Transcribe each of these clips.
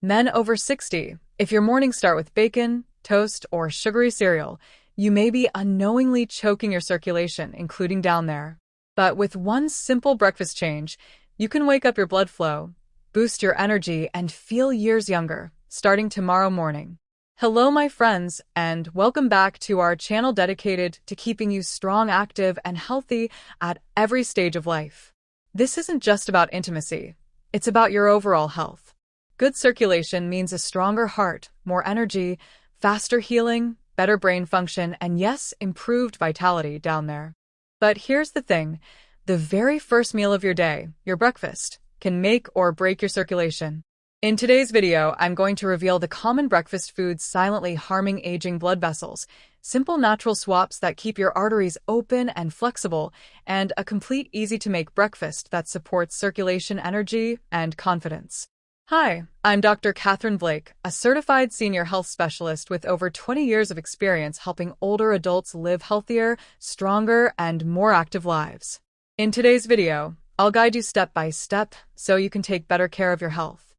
Men over 60, if your mornings start with bacon, toast, or sugary cereal, you may be unknowingly choking your circulation, including down there. But with one simple breakfast change, you can wake up your blood flow, boost your energy, and feel years younger, starting tomorrow morning. Hello, my friends, and welcome back to our channel dedicated to keeping you strong, active, and healthy at every stage of life. This isn't just about intimacy, it's about your overall health. Good circulation means a stronger heart, more energy, faster healing, better brain function, and yes, improved vitality down there. But here's the thing, the very first meal of your day, your breakfast, can make or break your circulation. In today's video, I'm going to reveal the common breakfast foods silently harming aging blood vessels, simple natural swaps that keep your arteries open and flexible, and a complete easy-to-make breakfast that supports circulation, energy, and confidence. Hi, I'm Dr. Katherine Blake, a certified senior health specialist with over 20 years of experience helping older adults live healthier, stronger, and more active lives. In today's video, I'll guide you step by step so you can take better care of your health.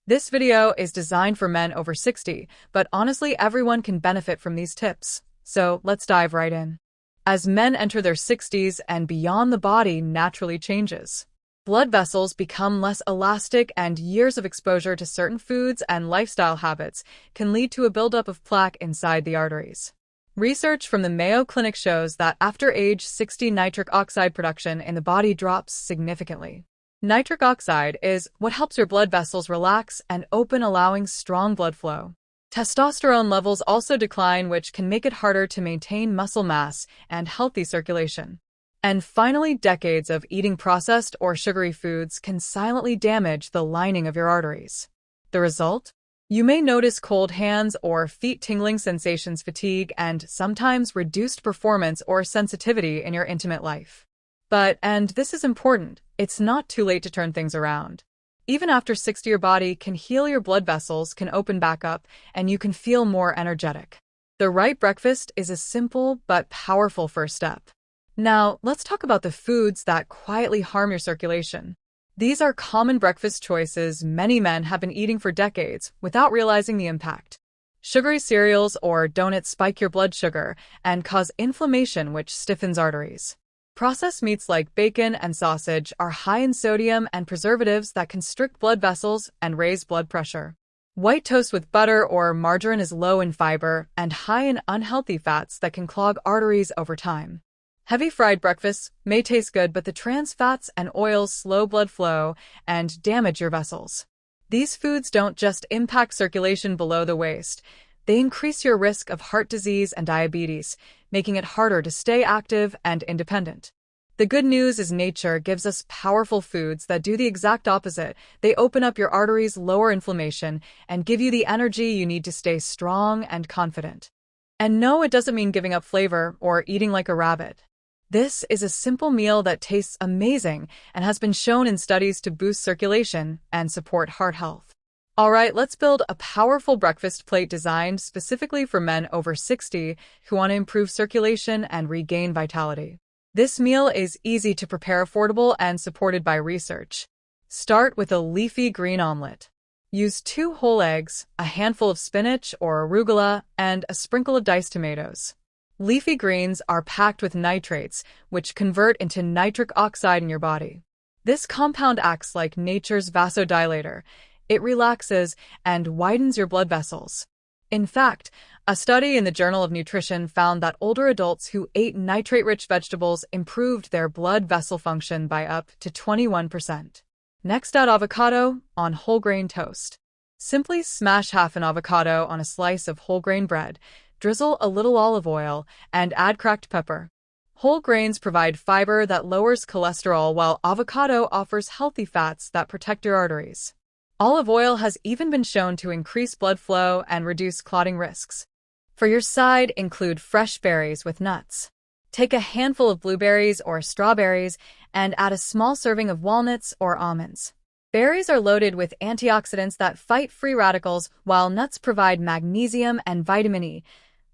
This video is designed for men over 60, but honestly everyone can benefit from these tips. So let's dive right in. As men enter their 60s and beyond, the body naturally changes. Blood vessels become less elastic, and years of exposure to certain foods and lifestyle habits can lead to a buildup of plaque inside the arteries. Research from the Mayo Clinic shows that after age 60, nitric oxide production in the body drops significantly. Nitric oxide is what helps your blood vessels relax and open, allowing strong blood flow. Testosterone levels also decline, which can make it harder to maintain muscle mass and healthy circulation. And finally, decades of eating processed or sugary foods can silently damage the lining of your arteries. The result? You may notice cold hands or feet, tingling sensations, fatigue, and sometimes reduced performance or sensitivity in your intimate life. But, and this is important, it's not too late to turn things around. Even after 60, your body can heal, your blood vessels can open back up, and you can feel more energetic. The right breakfast is a simple but powerful first step. Now, let's talk about the foods that quietly harm your circulation. These are common breakfast choices many men have been eating for decades without realizing the impact. Sugary cereals or donuts spike your blood sugar and cause inflammation, which stiffens arteries. Processed meats like bacon and sausage are high in sodium and preservatives that constrict blood vessels and raise blood pressure. White toast with butter or margarine is low in fiber and high in unhealthy fats that can clog arteries over time. Heavy fried breakfasts may taste good, but the trans fats and oils slow blood flow and damage your vessels. These foods don't just impact circulation below the waist, they increase your risk of heart disease and diabetes, making it harder to stay active and independent. The good news is nature gives us powerful foods that do the exact opposite. They open up your arteries, lower inflammation, and give you the energy you need to stay strong and confident. And no, it doesn't mean giving up flavor or eating like a rabbit. This is a simple meal that tastes amazing and has been shown in studies to boost circulation and support heart health. Alright, let's build a powerful breakfast plate designed specifically for men over 60 who want to improve circulation and regain vitality. This meal is easy to prepare, affordable, and supported by research. Start with a leafy green omelet. Use 2 whole eggs, a handful of spinach or arugula, and a sprinkle of diced tomatoes. Leafy greens are packed with nitrates, which convert into nitric oxide in your body. This compound acts like nature's vasodilator. It relaxes and widens your blood vessels. In fact, a study in the Journal of Nutrition found that older adults who ate nitrate-rich vegetables improved their blood vessel function by up to 21%. Next, add avocado on whole grain toast. Simply smash half an avocado on a slice of whole grain bread, drizzle a little olive oil, and add cracked pepper. Whole grains provide fiber that lowers cholesterol, while avocado offers healthy fats that protect your arteries. Olive oil has even been shown to increase blood flow and reduce clotting risks. For your side, include fresh berries with nuts. Take a handful of blueberries or strawberries and add a small serving of walnuts or almonds. Berries are loaded with antioxidants that fight free radicals, while nuts provide magnesium and vitamin E,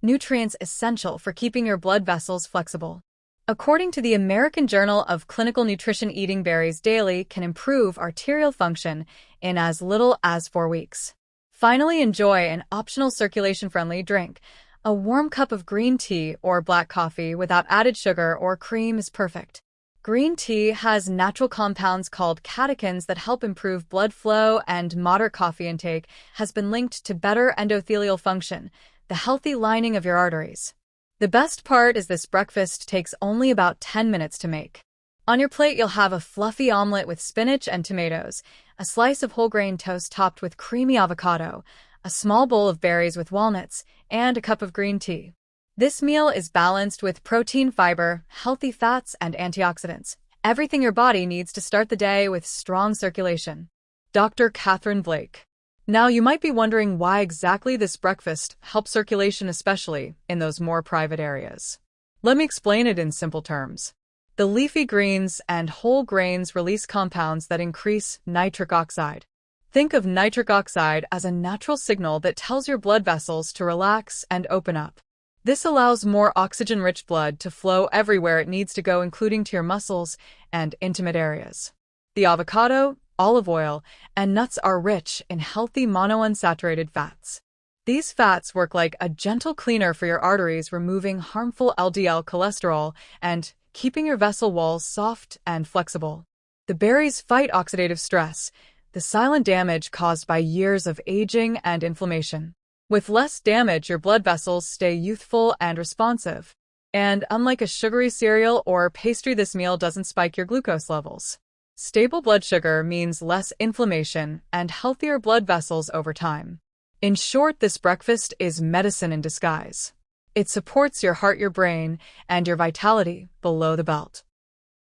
nutrients essential for keeping your blood vessels flexible. According to the American Journal of Clinical Nutrition, eating berries daily can improve arterial function in as little as 4 weeks. Finally, enjoy an optional circulation-friendly drink. A warm cup of green tea or black coffee without added sugar or cream is perfect. Green tea has natural compounds called catechins that help improve blood flow, and moderate coffee intake has been linked to better endothelial function, the healthy lining of your arteries. The best part is this breakfast takes only about 10 minutes to make. On your plate, you'll have a fluffy omelet with spinach and tomatoes, a slice of whole grain toast topped with creamy avocado, a small bowl of berries with walnuts, and a cup of green tea. This meal is balanced with protein, fiber, healthy fats, and antioxidants. Everything your body needs to start the day with strong circulation. Dr. Katherine Blake. Now, you might be wondering why exactly this breakfast helps circulation, especially in those more private areas. Let me explain it in simple terms. The leafy greens and whole grains release compounds that increase nitric oxide. Think of nitric oxide as a natural signal that tells your blood vessels to relax and open up. This allows more oxygen-rich blood to flow everywhere it needs to go, including to your muscles and intimate areas. The avocado, olive oil, and nuts are rich in healthy monounsaturated fats. These fats work like a gentle cleaner for your arteries, removing harmful LDL cholesterol and keeping your vessel walls soft and flexible. The berries fight oxidative stress, the silent damage caused by years of aging and inflammation. With less damage, your blood vessels stay youthful and responsive. And unlike a sugary cereal or pastry, this meal doesn't spike your glucose levels. Stable blood sugar means less inflammation and healthier blood vessels over time. In short, this breakfast is medicine in disguise. It supports your heart, your brain, and your vitality below the belt.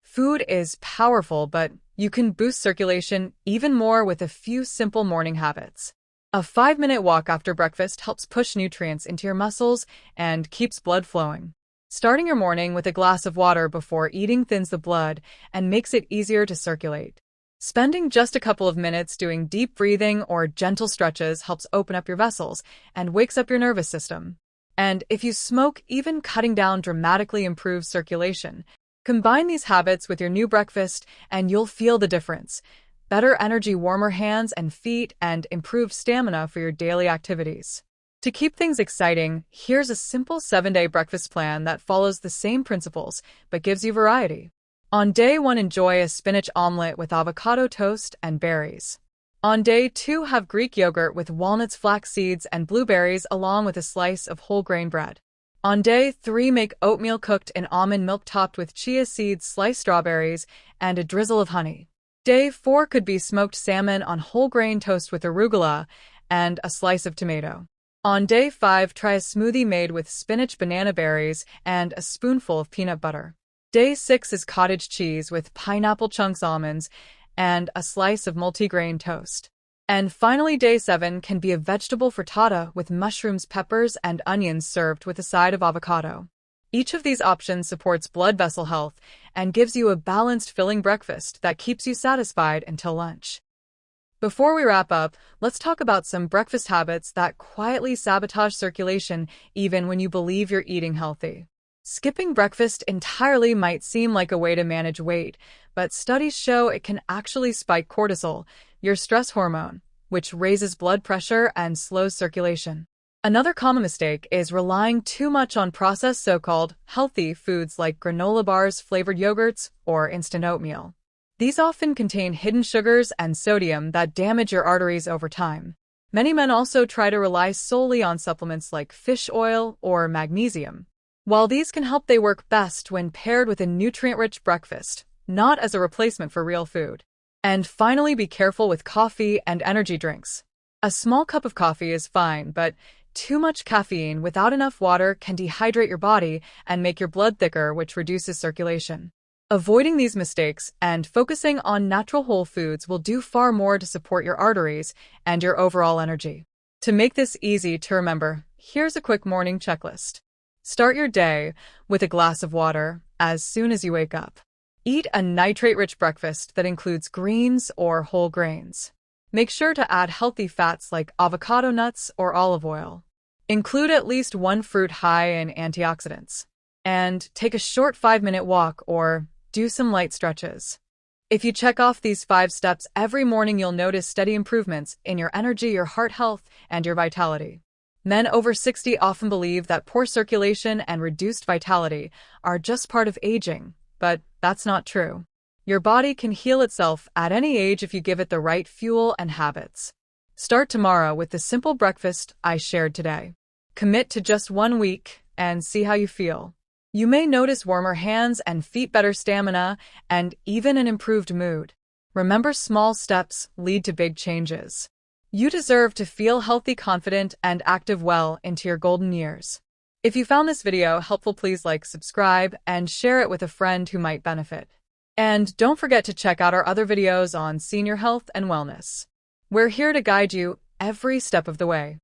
Food is powerful, but you can boost circulation even more with a few simple morning habits. A 5-minute walk after breakfast helps push nutrients into your muscles and keeps blood flowing. Starting your morning with a glass of water before eating thins the blood and makes it easier to circulate. Spending just a couple of minutes doing deep breathing or gentle stretches helps open up your vessels and wakes up your nervous system. And if you smoke, even cutting down dramatically improves circulation. Combine these habits with your new breakfast and you'll feel the difference. Better energy, warmer hands and feet, and improved stamina for your daily activities. To keep things exciting, here's a simple 7-day breakfast plan that follows the same principles but gives you variety. On day 1, enjoy a spinach omelet with avocado toast and berries. On day 2, have Greek yogurt with walnuts, flax seeds, and blueberries along with a slice of whole grain bread. On day 3, make oatmeal cooked in almond milk topped with chia seeds, sliced strawberries, and a drizzle of honey. Day 4 could be smoked salmon on whole grain toast with arugula and a slice of tomato. On day 5, try a smoothie made with spinach, banana berries, and a spoonful of peanut butter. Day 6 is cottage cheese with pineapple chunks, almonds, and a slice of multigrain toast. And finally, day 7 can be a vegetable frittata with mushrooms, peppers, and onions served with a side of avocado. Each of these options supports blood vessel health and gives you a balanced, filling breakfast that keeps you satisfied until lunch. Before we wrap up, let's talk about some breakfast habits that quietly sabotage circulation even when you believe you're eating healthy. Skipping breakfast entirely might seem like a way to manage weight, but studies show it can actually spike cortisol, your stress hormone, which raises blood pressure and slows circulation. Another common mistake is relying too much on processed so-called healthy foods like granola bars, flavored yogurts, or instant oatmeal. These often contain hidden sugars and sodium that damage your arteries over time. Many men also try to rely solely on supplements like fish oil or magnesium. While these can help, they work best when paired with a nutrient-rich breakfast, not as a replacement for real food. And finally, be careful with coffee and energy drinks. A small cup of coffee is fine, but too much caffeine without enough water can dehydrate your body and make your blood thicker, which reduces circulation. Avoiding these mistakes and focusing on natural whole foods will do far more to support your arteries and your overall energy. To make this easy to remember, here's a quick morning checklist. Start your day with a glass of water as soon as you wake up. Eat a nitrate-rich breakfast that includes greens or whole grains. Make sure to add healthy fats like avocado, nuts, or olive oil. Include at least one fruit high in antioxidants. And take a short 5-minute walk or do some light stretches. If you check off these 5 steps every morning, you'll notice steady improvements in your energy, your heart health, and your vitality. Men over 60 often believe that poor circulation and reduced vitality are just part of aging, but that's not true. Your body can heal itself at any age if you give it the right fuel and habits. Start tomorrow with the simple breakfast I shared today. Commit to just 1 week and see how you feel. You may notice warmer hands and feet, better stamina, and even an improved mood. Remember, small steps lead to big changes. You deserve to feel healthy, confident, and active well into your golden years. If you found this video helpful, please like, subscribe, and share it with a friend who might benefit. And don't forget to check out our other videos on senior health and wellness. We're here to guide you every step of the way.